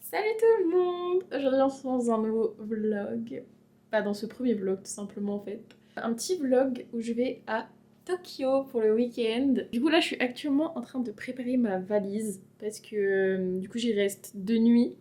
Salut tout le monde! Aujourd'hui on se lance dans un nouveau vlog. Pas dans ce premier vlog tout simplement en fait. Un petit vlog où je vais à Tokyo pour le week-end. Du coup là je suis actuellement en train de préparer ma valise parce que du coup j'y reste 2 nuits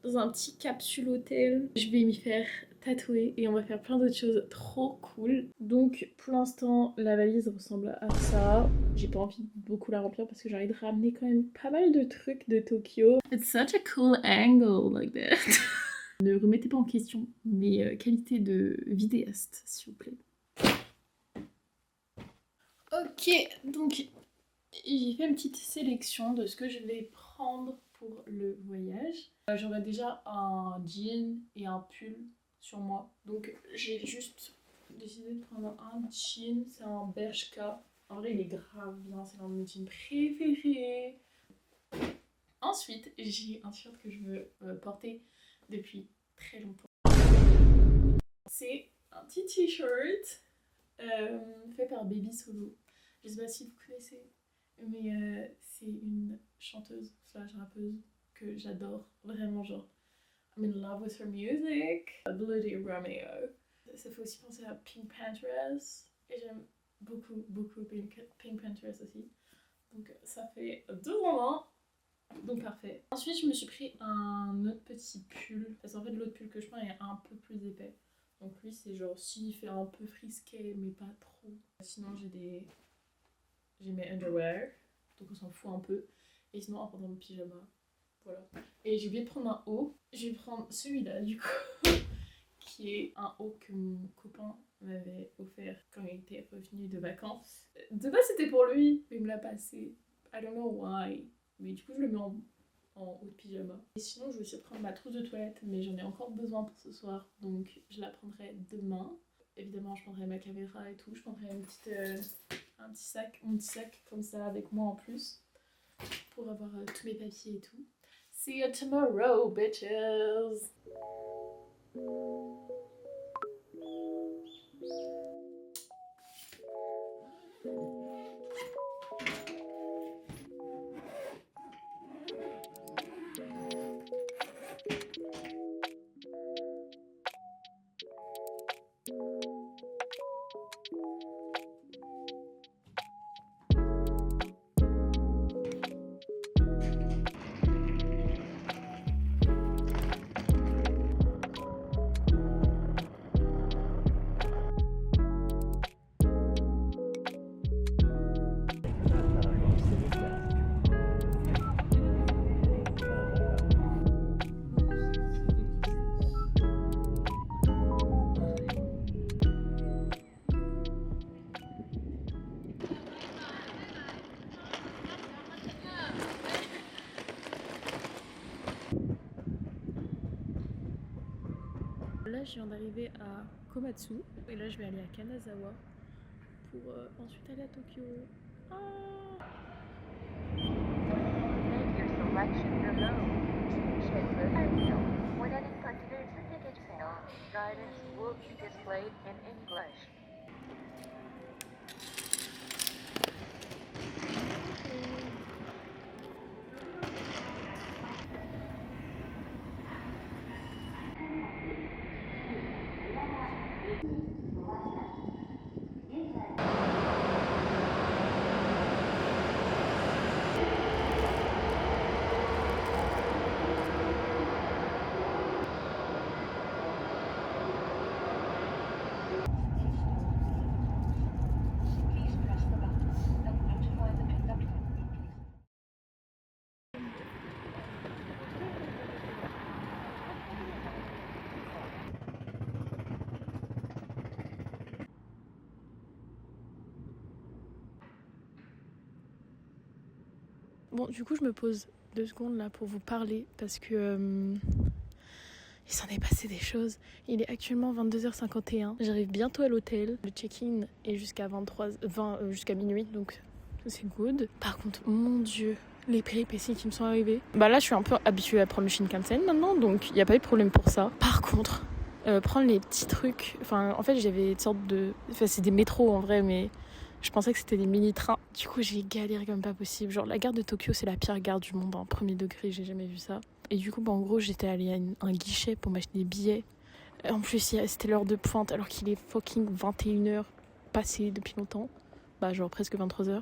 dans un petit capsule hôtel. Je vais m'y faire tatouer et on va faire plein d'autres choses trop cool. Donc pour l'instant la valise ressemble à ça. J'ai pas envie de beaucoup la remplir parce que j'ai envie de ramener quand même pas mal de trucs de Tokyo. It's such a cool angle like that. Ne remettez pas en question mes qualités de vidéaste s'il vous plaît. Ok, donc j'ai fait une petite sélection de ce que je vais prendre pour le voyage. J'aurais déjà un jean et un pull sur moi. Donc j'ai juste décidé de prendre un jean, c'est un Bershka. En vrai il est grave bien, c'est l'un de mes jeans préférés. Ensuite j'ai un t-shirt que je veux porter depuis très longtemps. C'est un petit t-shirt fait par Baby Solo. Je sais pas si vous connaissez, mais c'est une chanteuse slash rappeuse que j'adore vraiment, genre I'm in love with her music. Bloody Romeo. Ça fait aussi penser à Pink Panthers et j'aime beaucoup Pink Panthers aussi. Donc ça fait 2 en 1. Donc parfait. Ensuite je me suis pris un autre petit pull parce qu'en fait l'autre pull que je prends est un peu plus épais. Donc lui c'est genre s'il fait un peu frisqué mais pas trop. Sinon j'ai mes underwear, donc on s'en fout un peu. Et sinon en pantalon de pyjama, voilà. Et j'ai oublié de prendre un haut. Je vais prendre celui-là du coup, qui est un haut que mon copain m'avait offert quand il était revenu de vacances. De base c'était pour lui, mais il me l'a passé. I don't know why. Mais du coup je le mets en haut de pyjama. Et sinon je vais aussi prendre ma trousse de toilette, mais j'en ai encore besoin pour ce soir, donc je la prendrai demain. Évidemment je prendrai ma caméra et tout, je prendrai une petite... un petit sac comme ça avec moi en plus pour avoir tous mes papiers et tout. See you tomorrow, bitches! Là je viens d'arriver à Komatsu et là je vais aller à Kanazawa pour ensuite aller à Tokyo. Ah Guidance will be displayed in English. Bon, du coup, je me pose 2 secondes là pour vous parler parce que il s'en est passé des choses. Il est actuellement 22h51. J'arrive bientôt à l'hôtel. Le check-in est jusqu'à jusqu'à minuit, donc c'est good. Par contre, mon Dieu, les péripéties qui me sont arrivées. Bah là, je suis un peu habituée à prendre le Shinkansen maintenant, donc il n'y a pas eu de problème pour ça. Par contre, prendre les petits trucs... Enfin, en fait, j'avais une sorte de... Enfin, c'est des métros en vrai, mais je pensais que c'était des mini-trains. Du coup, j'ai galéré comme pas possible. Genre, la gare de Tokyo, c'est la pire gare du monde, en premier degré, j'ai jamais vu ça. Et du coup, bah, en gros, j'étais allée à un guichet pour m'acheter des billets. En plus, c'était l'heure de pointe, alors qu'il est fucking 21h passé depuis longtemps. Bah, genre presque 23h.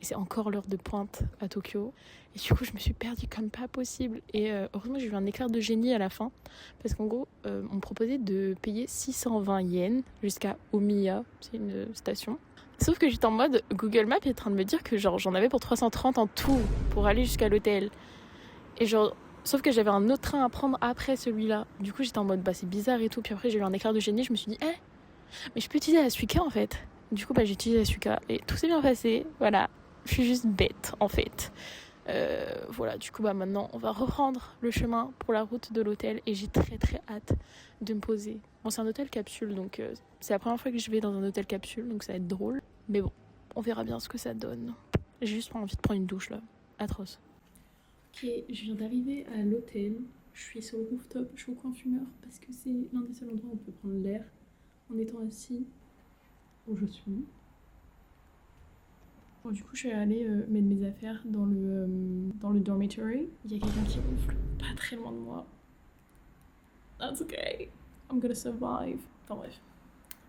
Et c'est encore l'heure de pointe à Tokyo. Et du coup, je me suis perdue comme pas possible. Et heureusement, j'ai eu un éclair de génie à la fin. Parce qu'en gros, on me proposait de payer 620 yens jusqu'à Omiya. C'est une station. Sauf que j'étais en mode, Google Maps est en train de me dire que genre, j'en avais pour 330 en tout pour aller jusqu'à l'hôtel. Et genre, sauf que j'avais un autre train à prendre après celui-là. Du coup, j'étais en mode, bah c'est bizarre et tout. Puis après, j'ai eu un éclair de génie. Je me suis dit, mais je peux utiliser la Suica en fait. Du coup, bah j'ai utilisé la Suica. Et tout s'est bien passé. Voilà. Je suis juste bête en fait. Voilà, du coup bah maintenant on va reprendre le chemin pour la route de l'hôtel et j'ai très très hâte de me poser. Bon, c'est un hôtel capsule, donc c'est la première fois que je vais dans un hôtel capsule, donc ça va être drôle. Mais bon, on verra bien ce que ça donne. J'ai juste pas envie de prendre une douche là, atroce. Ok, je viens d'arriver à l'hôtel. Je suis sur le rooftop, je suis au coin fumeur parce que c'est l'un des seuls endroits où on peut prendre l'air en étant assis où je suis. Bon, du coup, je suis allée mettre mes affaires dans le dormitory. Il y a quelqu'un qui ronfle pas très loin de moi. That's okay. I'm gonna survive. Enfin bref.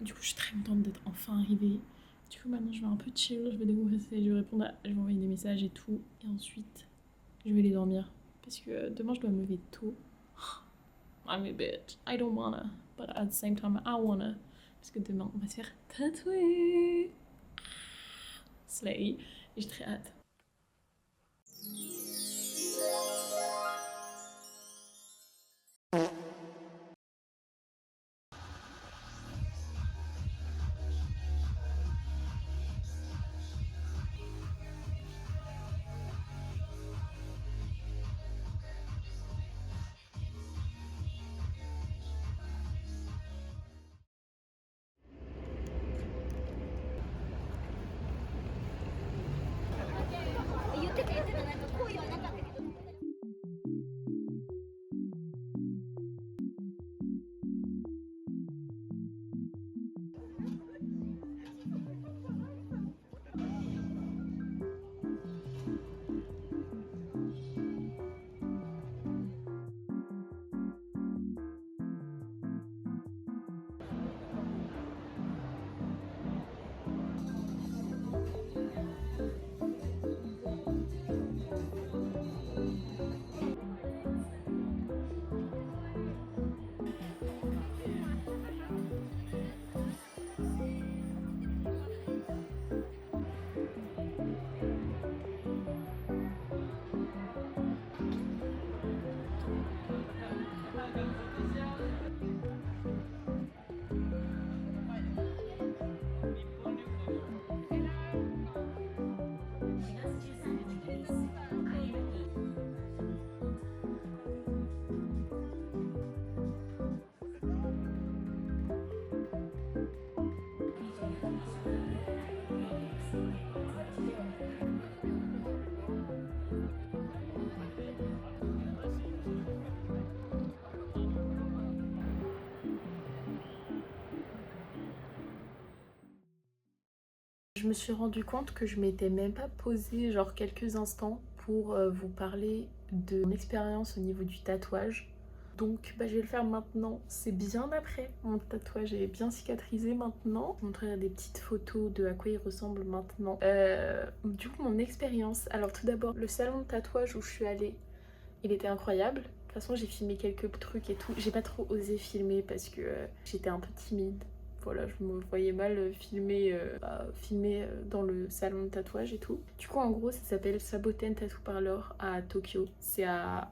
Du coup, je suis très contente d'être enfin arrivée. Du coup, maintenant, je vais un peu chill. Je vais décompresser, je vais envoyer des messages et tout. Et ensuite, je vais aller dormir. Parce que demain, je dois me lever tôt. I'm a bitch. I don't wanna. But at the same time, I wanna. Parce que demain, on va se faire tatouer. Slay. Et j'ai très hâte. Je me suis rendu compte que je m'étais même pas posée genre quelques instants pour vous parler de mon expérience au niveau du tatouage. Donc bah, je vais le faire maintenant. C'est bien après. Mon tatouage est bien cicatrisé maintenant. Je vous montrerai des petites photos de à quoi il ressemble maintenant. Du coup mon expérience. Alors tout d'abord le salon de tatouage où je suis allée, il était incroyable. De toute façon j'ai filmé quelques trucs et tout. J'ai pas trop osé filmer parce que j'étais un peu timide. Voilà, je me voyais mal filmer dans le salon de tatouage et tout. Du coup, en gros, ça s'appelle Saboten Tattoo Parlor à Tokyo. C'est à...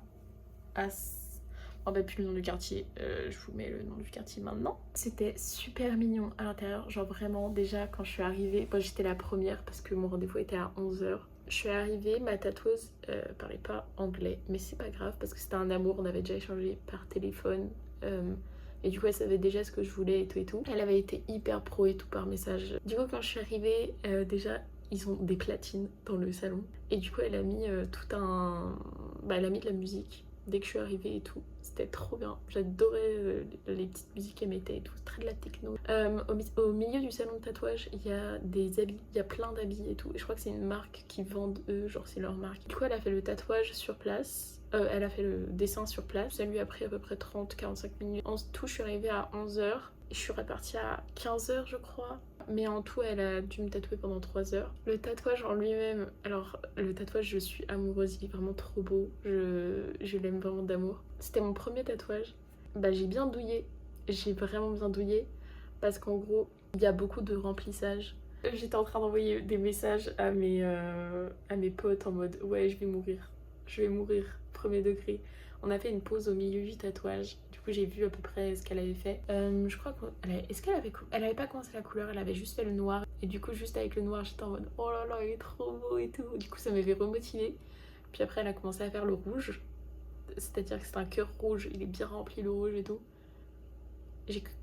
Oh bah plus le nom du quartier, je vous mets le nom du quartier maintenant. C'était super mignon à l'intérieur, genre vraiment déjà quand je suis arrivée, moi j'étais la première parce que mon rendez-vous était à 11h. Je suis arrivée, ma tatoueuse parlait pas anglais, mais c'est pas grave parce que c'était un amour, on avait déjà échangé par téléphone. Et du coup elle savait déjà ce que je voulais et tout et tout. Elle avait été hyper pro et tout par message. Du coup quand je suis arrivée déjà ils ont des platines dans le salon. Et du coup, elle a mis elle a mis de la musique dès que je suis arrivée et tout. C'était trop bien. J'adorais les petites musiques qu'elle mettait et tout. C'est très de la techno. Au milieu du salon de tatouage, il y a des habits. Il y a plein d'habits et tout. Et je crois que c'est une marque qui vendent eux, genre c'est leur marque. Du coup, elle a fait le tatouage sur place. Elle a fait le dessin sur place. Ça lui a pris à peu près 30-45 minutes. En tout, je suis arrivée à 11h. Je suis repartie à 15h, je crois. Mais en tout, elle a dû me tatouer pendant 3 heures. Le tatouage en lui-même, alors le tatouage, je suis amoureuse, il est vraiment trop beau. Je l'aime vraiment d'amour. C'était mon premier tatouage. Bah, j'ai bien douillé. J'ai vraiment bien douillé. Parce qu'en gros, il y a beaucoup de remplissage. J'étais en train d'envoyer des messages à mes potes en mode ouais, je vais mourir. Je vais mourir, premier degré. On a fait une pause au milieu du tatouage. Du coup, j'ai vu à peu près ce qu'elle avait fait. Je crois elle avait pas commencé la couleur, elle avait juste fait le noir. Et du coup, juste avec le noir, j'étais en mode oh là là, il est trop beau et tout. Du coup, ça m'avait remotivée. Puis après, elle a commencé à faire le rouge. C'est-à-dire que c'est un cœur rouge, il est bien rempli le rouge et tout.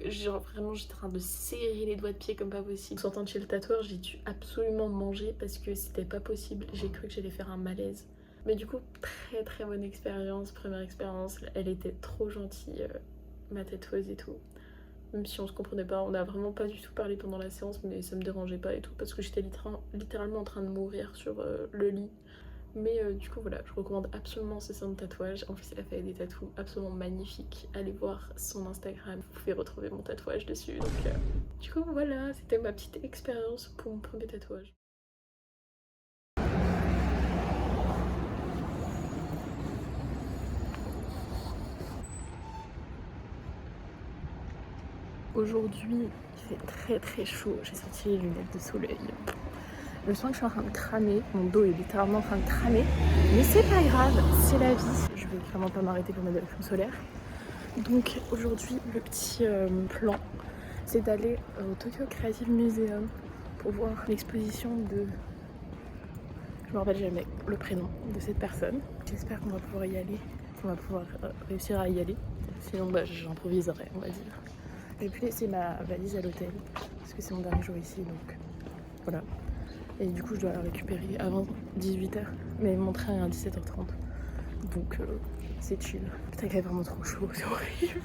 Genre vraiment, j'étais en train de serrer les doigts de pied comme pas possible. En sortant de chez le tatoueur, j'ai dû absolument manger parce que c'était pas possible. J'ai cru que j'allais faire un malaise. Mais du coup, très très bonne expérience, première expérience. Elle était trop gentille, ma tatoueuse et tout. Même si on se comprenait pas, on a vraiment pas du tout parlé pendant la séance, mais ça me dérangeait pas et tout. Parce que j'étais littéralement en train de mourir sur le lit. Mais du coup voilà, je recommande absolument ce salon de tatouage. En plus elle a fait des tatous absolument magnifiques. Allez voir son Instagram, vous pouvez retrouver mon tatouage dessus. Donc du coup voilà, c'était ma petite expérience pour mon premier tatouage. Aujourd'hui il fait très très chaud, j'ai sorti les lunettes de soleil. Je sens que je suis en train de cramer, mon dos est littéralement en train de cramer, mais c'est pas grave, c'est la vie. Je vais clairement pas m'arrêter pour mettre de la crème solaire. Donc aujourd'hui, le petit plan, c'est d'aller au Tokyo Creative Museum pour voir l'exposition de... Je me rappelle jamais le prénom de cette personne. J'espère qu'on va pouvoir y aller, qu'on va pouvoir réussir à y aller. Sinon, bah, j'improviserai, on va dire. J'ai pu laisser ma valise à l'hôtel, parce que c'est mon dernier jour ici, donc voilà. Et du coup, je dois la récupérer avant 18h. Mais mon train est à 17h30. Donc, c'est chill. Putain, il fait vraiment trop chaud, c'est horrible.